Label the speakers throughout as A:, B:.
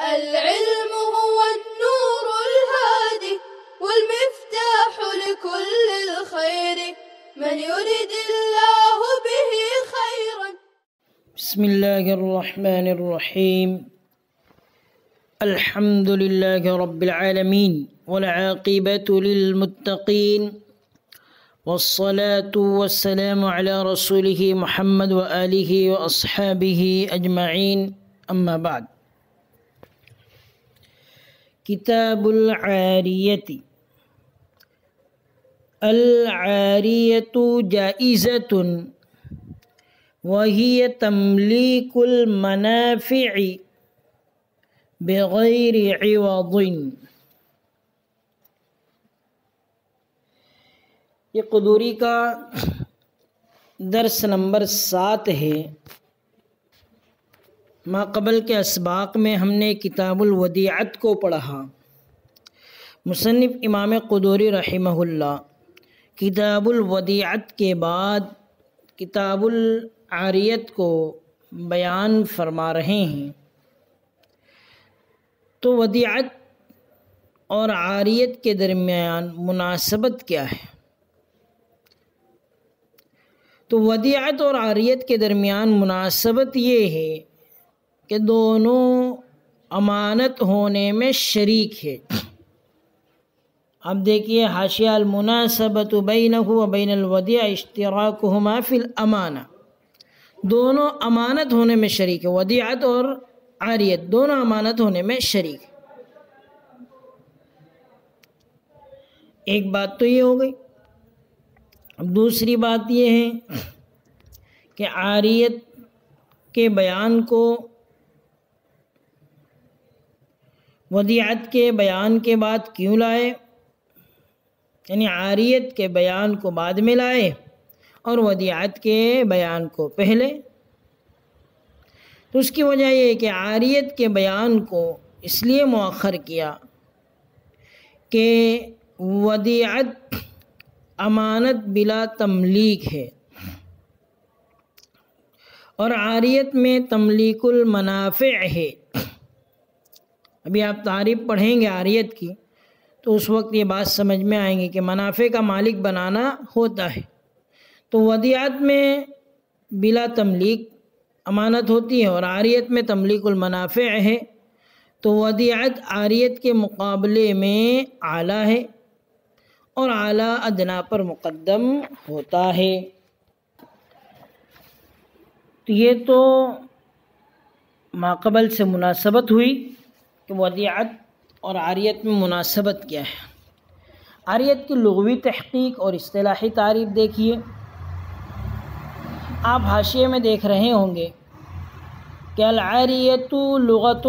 A: العلم هو النور الهادي والمفتاح لكل الخير من يرد الله به خيرا.
B: بسم الله الرحمن الرحيم. الحمد لله رب العالمين والعاقبة للمتقين والصلاة والسلام على رسوله محمد وآله وأصحابه أجمعين. أما بعد. کتاب العاریۃ. العاریۃ جائزۃ وہی تملیک المنافع بغیر عوض. یہ قدوری کا درس نمبر 7 ہے. ما قبل کے اسباق میں ہم نے کتاب الودیعت کو پڑھا. مصنف امام قدوری رحمہ اللہ کتاب الودیعت کے بعد کتاب العاریت کو بیان فرما رہے ہیں. تو ودیعت اور عاریت کے درمیان مناسبت کیا ہے؟ تو ودیعت اور عاریت کے درمیان مناسبت یہ ہے کہ دونوں امانت ہونے میں شریک ہے. اب دیکھیے حاشیہ المناسبۃ بینہ و بین الودیع اشتراکہما فی الامانہ. دونوں امانت ہونے میں شریک ہے. ودیعت اور عاریت دونوں امانت ہونے میں شریک ہے. ایک بات تو یہ ہو گئی. اب دوسری بات یہ ہے کہ عاریت کے بیان کو ودیعت کے بیان کے بعد کیوں لائے؟ یعنی عاریت کے بیان کو بعد میں لائے اور ودیعت کے بیان کو پہلے. تو اس کی وجہ یہ ہے کہ عاریت کے بیان کو اس لیے مؤخر کیا کہ ودیعت امانت بلا تملیک ہے اور عاریت میں تملیک المنافع ہے. ابھی آپ تعریف پڑھیں گے عاریت کی تو اس وقت یہ بات سمجھ میں آئیں گی کہ منافع کا مالک بنانا ہوتا ہے. تو ودیعت میں بلا تملیک امانت ہوتی ہے اور عاریت میں تملیک المنافع ہے. تو ودیعت عاریت کے مقابلے میں اعلیٰ ہے اور اعلیٰ ادنیٰ پر مقدم ہوتا ہے. تو یہ تو ماقبل سے مناسبت ہوئی کہ ودیعت اور عاریت میں مناسبت کیا ہے. عاریت کی لغوی تحقیق اور اصطلاحی تعریف دیکھیے. آپ حاشیے میں دیکھ رہے ہوں گے کہ العاریۃ لغۃ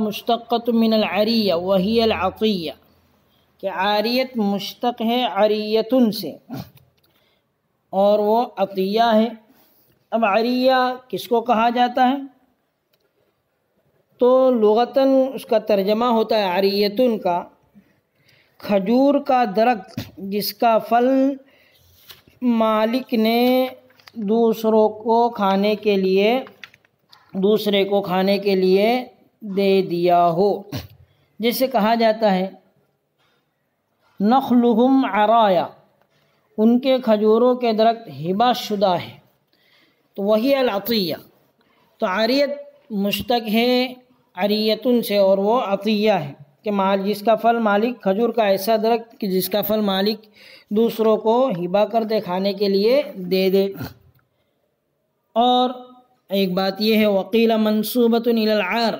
B: مشتقۃ من العریہ وہی العطیہ. کہ عاریت مشتق ہے عریۃ سے اور وہ عطیہ ہے. اب عریہ کس کو کہا جاتا ہے؟ تو لغتاً اس کا ترجمہ ہوتا ہے عریۃن کا کھجور کا درخت جس کا پھل مالک نے دوسرے کو کھانے کے لیے دے دیا ہو. جیسے کہا جاتا ہے نخلہم عرایا، ان کے کھجوروں کے درخت ہبہ شدہ ہے. تو وہی العطیہ. تو عاریت مشتق ہے عریۃن سے اور وہ عطیہ ہے کہ جس کا پھل مالک کھجور کا ایسا درخت کہ جس کا پھل مالک دوسروں کو ہبہ کر دے کھانے کے لیے دے دے. اور ایک بات یہ ہے وقیل منصوبۃ الی العار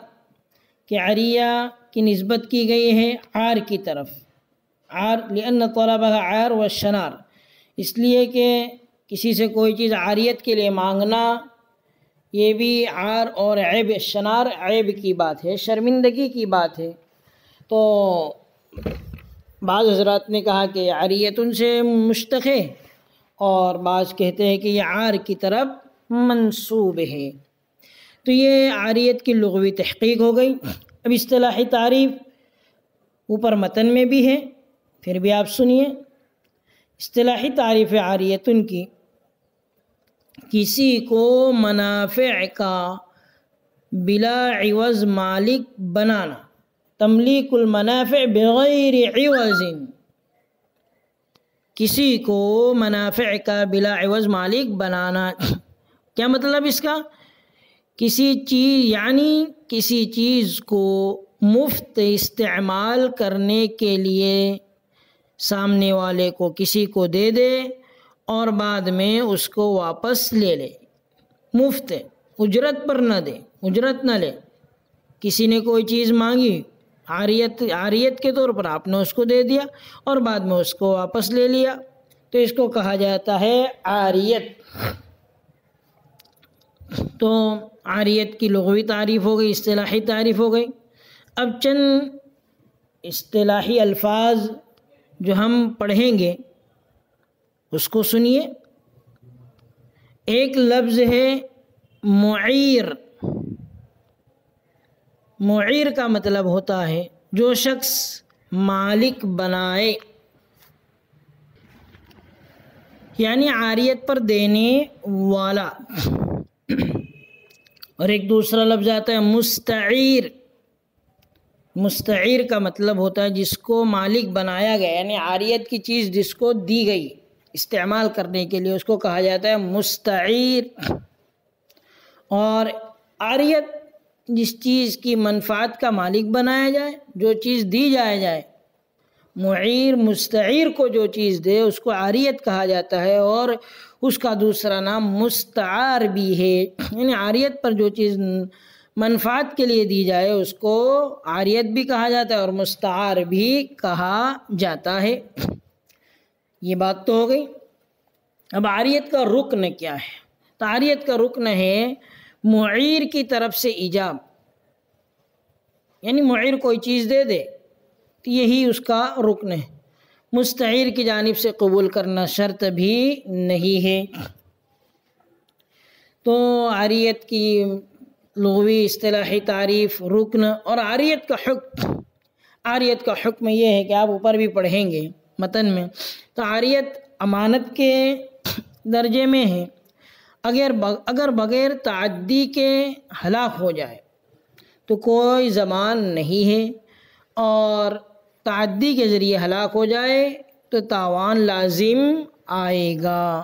B: کہ عریہ کی نسبت کی گئی ہے عار کی طرف. عار لأن طلبها عار والشنار، اس لیے کہ کسی سے کوئی چیز عاریت کے لیے مانگنا یہ بھی عار اور عیب، شنار عیب کی بات ہے، شرمندگی کی بات ہے. تو بعض حضرات نے کہا کہ عاریتن سے مشتق ہے اور بعض کہتے ہیں کہ یہ عار کی طرف منسوب ہے. تو یہ عاریت کی لغوی تحقیق ہو گئی. اب اصطلاحی تعریف اوپر متن میں بھی ہے، پھر بھی آپ سنیے. اصطلاحی تعریف عاریتن کی کسی کو منافع کا بلا عوض مالک بنانا، تملیک المنافع بغیر عوض، کسی کو منافع کا بلا عوض مالک بنانا۔ کیا مطلب اس کا؟ کسی چیز کو مفت استعمال کرنے کے لیے سامنے والے کو کسی کو دے دے اور بعد میں اس کو واپس لے لے، مفت، اجرت پر نہ دے، اجرت نہ لے۔ کسی نے کوئی چیز مانگی عاریت کے طور پر، آپ نے اس کو دے دیا اور بعد میں اس کو واپس لے لیا، تو اس کو کہا جاتا ہے عاریت۔ تو عاریت کی لغوی تعریف ہو گئی، اصطلاحی تعریف ہو گئی۔ اب چند اصطلاحی الفاظ جو ہم پڑھیں گے اس کو سنیے۔ ایک لفظ ہے معیر۔ معیر کا مطلب ہوتا ہے جو شخص مالک بنائے، یعنی عاریت پر دینے والا۔ اور ایک دوسرا لفظ آتا ہے مستعیر۔ مستعیر کا مطلب ہوتا ہے جس کو مالک بنایا گیا، یعنی عاریت کی چیز جس کو دی گئی استعمال کرنے کے لیے، اس کو کہا جاتا ہے مستعیر۔ اور عاریت جس چیز کی منفعت کا مالک بنایا جائے، جو چیز دی جائے، معیر مستعیر کو جو چیز دے اس کو عاریت کہا جاتا ہے، اور اس کا دوسرا نام مستعار بھی ہے، یعنی عاریت پر جو چیز منفعت کے لیے دی جائے اس کو عاریت بھی کہا جاتا ہے اور مستعار بھی کہا جاتا ہے۔ یہ بات تو ہو گئی۔ اب عاریت کا رکن کیا ہے؟ تو عاریت کا رکن ہے معیر کی طرف سے ایجاب، یعنی معیر کوئی چیز دے دے تو یہی اس کا رکن ہے۔ مستعیر کی جانب سے قبول کرنا شرط بھی نہیں ہے۔ تو عاریت کی لغوی اصطلاحی تعریف، رکن اور عاریت کا حکم۔ عاریت کا حکم یہ ہے کہ آپ اوپر بھی پڑھیں گے متن میں، تو عاریت امانت کے درجے میں ہے اگر بغیر تعدی کے ہلاک ہو جائے تو کوئی ضمان نہیں ہے، اور تعدی کے ذریعے ہلاک ہو جائے تو تاوان لازم آئے گا۔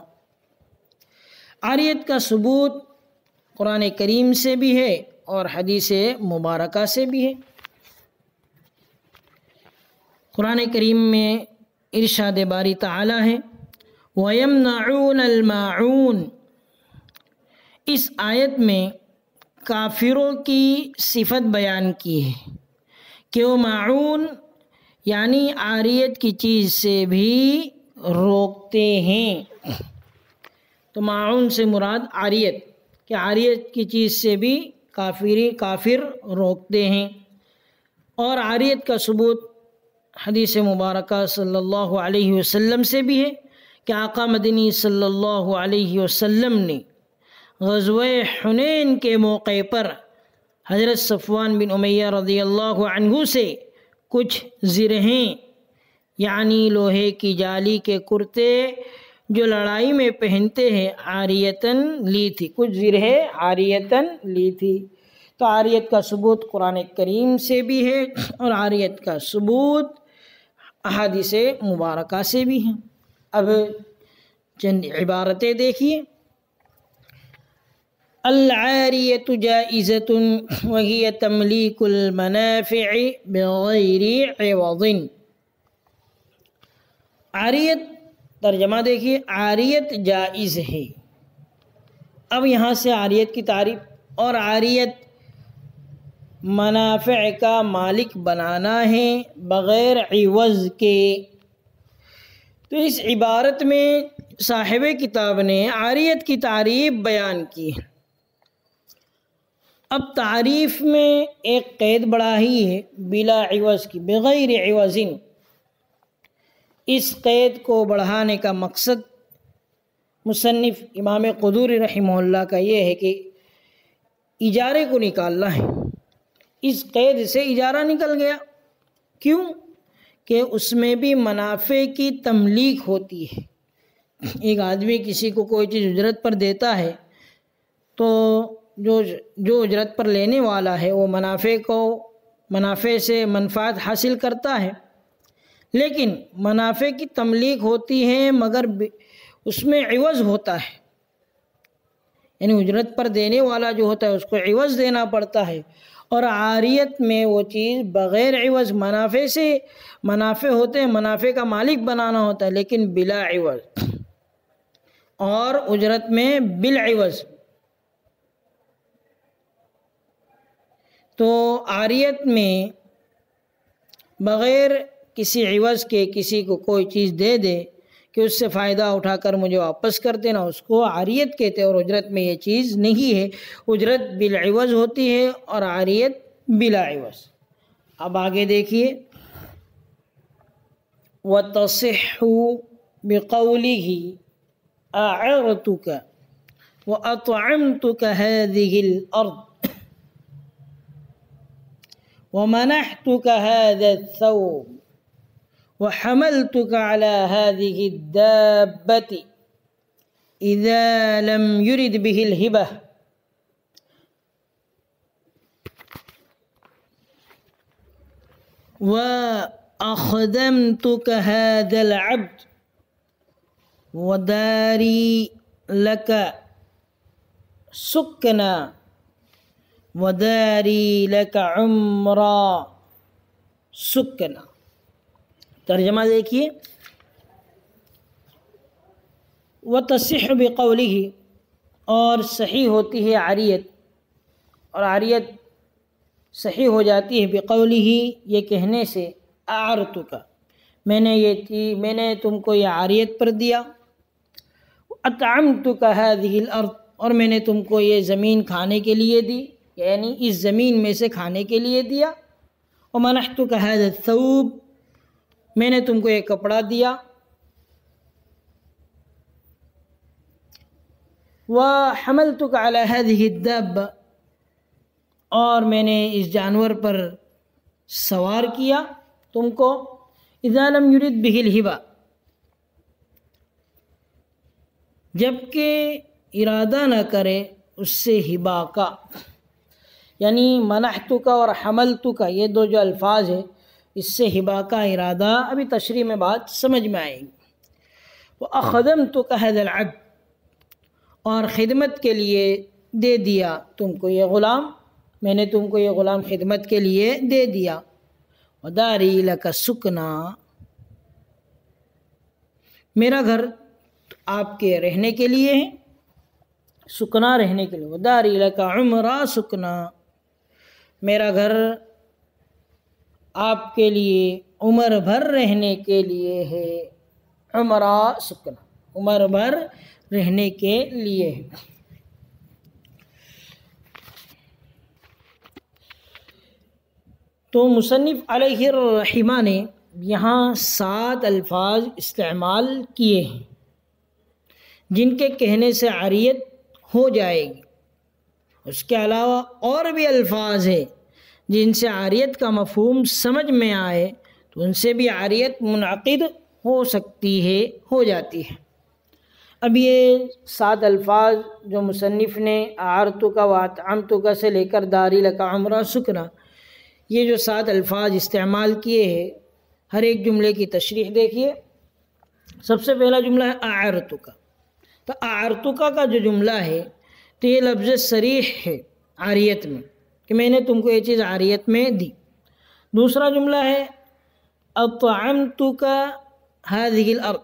B: عاریت کا ثبوت قرآن کریم سے بھی ہے اور حدیث مبارکہ سے بھی ہے۔ قرآن کریم میں ارشاد باری تعالی ہے وَيَمْنَعُونَ الْمَاعُونَ۔ اس آیت میں کافروں کی صفت بیان کی ہے کہ وہ معون یعنی عاریت کی چیز سے بھی روکتے ہیں۔ تو معون سے مراد عاریت، کہ عاریت کی چیز سے بھی کافر روکتے ہیں۔ اور عاریت کا ثبوت حدیث مبارکہ صلی اللہ علیہ وسلم سے بھی ہے کہ آقا مدنی صلی اللہ علیہ وسلم نے غزوہ حنین کے موقع پر حضرت صفوان بن امیہ رضی اللہ عنہ سے کچھ زرہیں یعنی لوہے کی جالی کے کرتے جو لڑائی میں پہنتے ہیں عاریتاً لی تھی، کچھ زرہیں عاریتاً لی تھی۔ تو عاریت کا ثبوت قرآن کریم سے بھی ہے اور عاریت کا ثبوت احادیث مبارکہ سے بھی ہیں۔ اب چند عبارتیں دیکھیے۔ العاریۃ جائزۃ وہی تملیک المنافع بغیر عوض۔ عاریت ترجمہ دیکھیے، عاریت جائز ہے۔ اب یہاں سے عاریت کی تعریف، اور عاریت منافع کا مالک بنانا ہے بغیر عوض کے۔ تو اس عبارت میں صاحب کتاب نے عاریت کی تعریف بیان کی ہے۔ اب تعریف میں ایک قید بڑھا ہی ہے بلا عوض کی، بغیر عوض۔ اس قید کو بڑھانے کا مقصد مصنف امام قدوری رحمہ اللہ کا یہ ہے کہ اجارے کو نکالنا ہے۔ اس قید سے اجارہ نکل گیا، کیوں کہ اس میں بھی منافع کی تملیک ہوتی ہے۔ ایک آدمی کسی کو کوئی چیز اجرت پر دیتا ہے تو جو اجرت پر لینے والا ہے وہ منافع سے منفعت حاصل کرتا ہے، لیکن منافع کی تملیک ہوتی ہے مگر اس میں عوض ہوتا ہے، یعنی اجرت پر دینے والا جو ہوتا ہے اس کو عوض دینا پڑتا ہے، اور عاریت میں وہ چیز بغیر عوض منافع ہوتے ہیں، منافع کا مالک بنانا ہوتا ہے لیکن بلا عوض، اور اجرت میں بالعوض۔ تو عاریت میں بغیر کسی عوض کے کسی کو کوئی چیز دے دے کہ اس سے فائدہ اٹھا کر مجھے واپس کر دینا، اس کو عاریت کہتے ہیں، اور اجرت میں یہ چیز نہیں ہے، اجرت بالعوض ہوتی ہے اور عاریت بلا عوض۔ اب آگے دیکھیے، وَتَصِحُّ بِقَوْلِهِ أَعِرْتُكَ وَأَطْعَمْتُكَ هَذِهِ الْأَرْضِ وَمَنَحْتُكَ هَذَا الثَّوْبَ وَحَمَلْتُكَ عَلَى هَذِهِ الدَّابَّةِ إِذَا لَمْ يُرِدْ بِهِ الْهِبَةَ وَأَخْدَمْتُكَ هَذَا الْعَبْدَ وَدَارِي لَكَ سُكْنًا وَدَارِي لَكَ عُمْرًا سُكْنًا۔ ترجمہ دیکھیے، وَتَصِحُّ بِقَوْلِهِ، اور صحیح ہوتی ہے عاریت، اور عاریت صحیح ہو جاتی ہے بقولہ، یہ کہنے سے، اعرتک، میں نے تم کو یہ عاریت پر دیا، اطعمتک هذه الارض، اور میں نے تم کو یہ زمین کھانے کے لیے دی، یعنی اس زمین میں سے کھانے کے لیے دیا، ومنحتک هذا الثوب، میں نے تم کو یہ کپڑا دیا، وحملتک علی هذه الدابة، اور میں نے اس جانور پر سوار کیا تم کو، اذا لم يرد به الهبة، جبکہ ارادہ نہ کرے اس سے ہبا کا، یعنی منحتک اور حملتک یہ دو جو الفاظ ہیں اس سے ہبا کا ارادہ، ابھی تشریح میں بات سمجھ میں آئے گی۔ وَأَخْدَمْتُكَ هَذَا الْعَبْدَ، اور خدمت کے لیے دے دیا تم کو یہ غلام، میں نے تم کو یہ غلام خدمت کے لیے دے دیا، وَدَارِي لَكَ سُكْنًا، میرا گھر آپ کے رہنے کے لیے ہے، سکنا رہنے کے لیے، وَدَارِي لَكَ عُمْرًا سُكْنًا، میرا گھر آپ کے لیے عمر بھر رہنے کے لیے ہے، عمرہ سکنا، عمر بھر رہنے کے لیے ہے۔ تو مصنف علیہ الرحمہ نے یہاں 7 الفاظ استعمال کیے ہیں جن کے کہنے سے عاریت ہو جائے گی، اس کے علاوہ اور بھی الفاظ ہیں جن سے عاریت کا مفہوم سمجھ میں آئے تو ان سے بھی عاریت منعقد ہو سکتی ہے، ہو جاتی ہے۔ اب یہ 7 الفاظ جو مصنف نے اعرتک و اطعمتک سے لے کر داری لک عمرہ سکنا، یہ جو 7 الفاظ استعمال کیے ہیں، ہر ایک جملے کی تشریح دیکھیے۔ سب سے پہلا جملہ ہے اعرتک، تو اعرتک کا جو جملہ ہے تو یہ لفظ صریح ہے عاریت میں کہ میں نے تم کو یہ چیز عاریت میں دی۔ دوسرا جملہ ہے اطعمتک هذه الارض،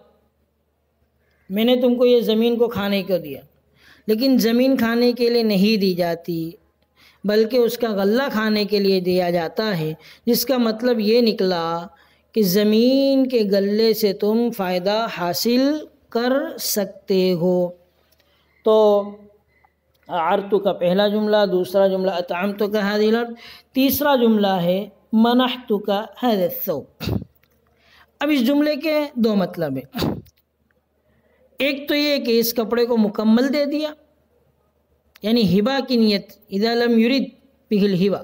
B: میں نے تم کو یہ زمین کو کھانے کو دیا، لیکن زمین کھانے کے لیے نہیں دی جاتی بلکہ اس کا غلہ کھانے کے لیے دیا جاتا ہے، جس کا مطلب یہ نکلا کہ زمین کے غلے سے تم فائدہ حاصل کر سکتے ہو۔ تو اعرتک کا پہلا جملہ، دوسرا جملہ اطعمتک هذه الارض، تیسرا جملہ ہے منحتک هذا الثوب۔ اب اس جملے کے 2 مطلب ہیں، ایک تو یہ کہ اس کپڑے کو مکمل دے دیا، یعنی ہبا کی نیت، اذا لم يرد به الهبة،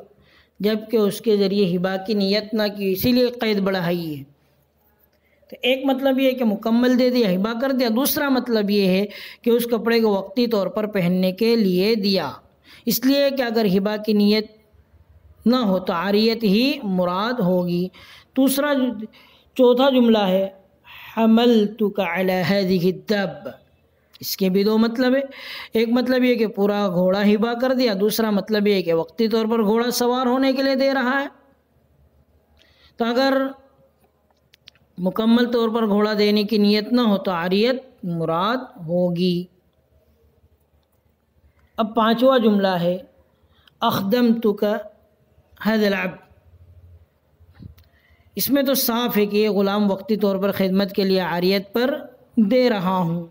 B: جبکہ اس کے ذریعے ہبا کی نیت نہ کی، اسی لیے قید بڑھائی ہے۔ تو ایک مطلب یہ ہے کہ مکمل دے دیا، ہبا کر دیا، دوسرا مطلب یہ ہے کہ اس کپڑے کو وقتی طور پر پہننے کے لیے دیا، اس لیے کہ اگر ہبا کی نیت نہ ہو تو عاریت ہی مراد ہوگی۔ چوتھا جملہ ہے حملتک علی ہذہ الدابہ، اس کے بھی دو مطلب ہے۔ ایک مطلب یہ کہ پورا گھوڑا ہبا کر دیا، دوسرا مطلب یہ کہ وقتی طور پر گھوڑا سوار ہونے کے لیے دے رہا ہے۔ تو اگر مکمل طور پر گھوڑا دینے کی نیت نہ ہو تو عاریت مراد ہوگی۔ اب پانچواں جملہ ہے اخدمتک ھذا العبد، اس میں تو صاف ہے کہ یہ غلام وقتی طور پر خدمت کے لیے عاریت پر دے رہا ہوں۔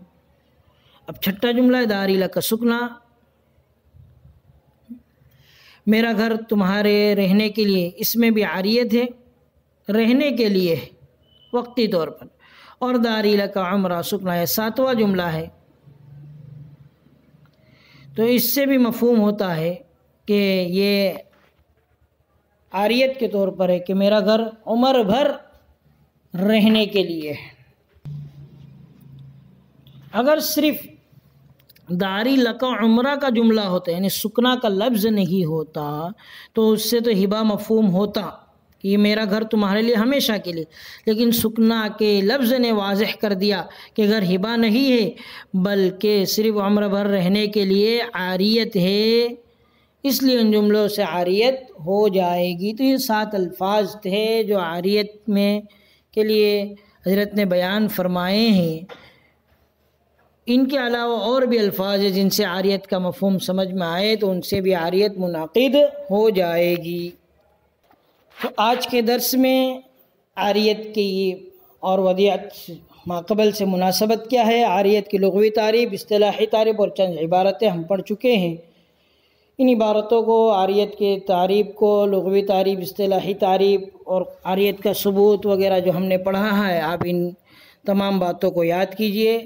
B: اب چھٹا جملہ ہے داری لک سکنا، میرا گھر تمہارے رہنے کے لیے، اس میں بھی عاریت ہے، رہنے کے لیے وقتی طور پر۔ اور داری لک عمرہ سکنا، یہ ساتواں جملہ ہے، تو اس سے بھی مفہوم ہوتا ہے کہ یہ عاریت کے طور پر ہے کہ میرا گھر عمر بھر رہنے کے لیے ہے۔ اگر صرف داری لکا عمرہ کا جملہ ہوتا یعنی سکنا کا لفظ نہیں ہوتا تو اس سے تو ہبا مفہوم ہوتا کہ یہ میرا گھر تمہارے لیے ہمیشہ کے لیے، لیکن سکنا کے لفظ نے واضح کر دیا کہ گھر ہبا نہیں ہے بلکہ صرف عمر بھر رہنے کے لیے عاریت ہے، اس لیے ان جملوں سے عاریت ہو جائے گی۔ تو یہ 7 الفاظ تھے جو عاریت میں کے لیے حضرت نے بیان فرمائے ہیں۔ ان کے علاوہ اور بھی الفاظ ہیں جن سے عاریت کا مفہوم سمجھ میں آئے تو ان سے بھی عاریت منعقد ہو جائے گی۔ تو آج کے درس میں عاریت کی اور ودیعت ما قبل سے مناسبت کیا ہے، عاریت کی لغوی تعریف، اصطلاحی تعریف اور چند عبارتیں ہم پڑھ چکے ہیں۔ ان عبارتوں کو، عاریت کے تعریف کو، لغوی تعریف، اصطلاحی تعریف اور عاریت کا ثبوت وغیرہ جو ہم نے پڑھا ہے، آپ ان تمام باتوں کو یاد کیجئے۔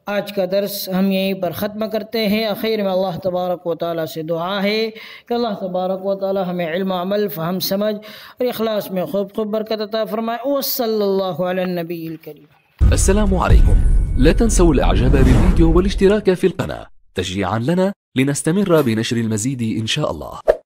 B: آج کا درس ہم یہیں پر ختم کرتے ہیں۔ اخیر میں اللہ تبارک و تعالیٰ سے دعا ہے کہ اللہ تبارک و تعالیٰ ہمیں علم، عمل، فہم، سمجھ اور اخلاص میں خوب برکت عطا فرمائے۔ وصلی اللہ علی النبی الکریم۔
C: السلام عليكم، لا تنسوا الاعجاب بالفيديو والاشتراك في القناة تشجيعا لنا لنستمر بنشر المزيد إن شاء الله.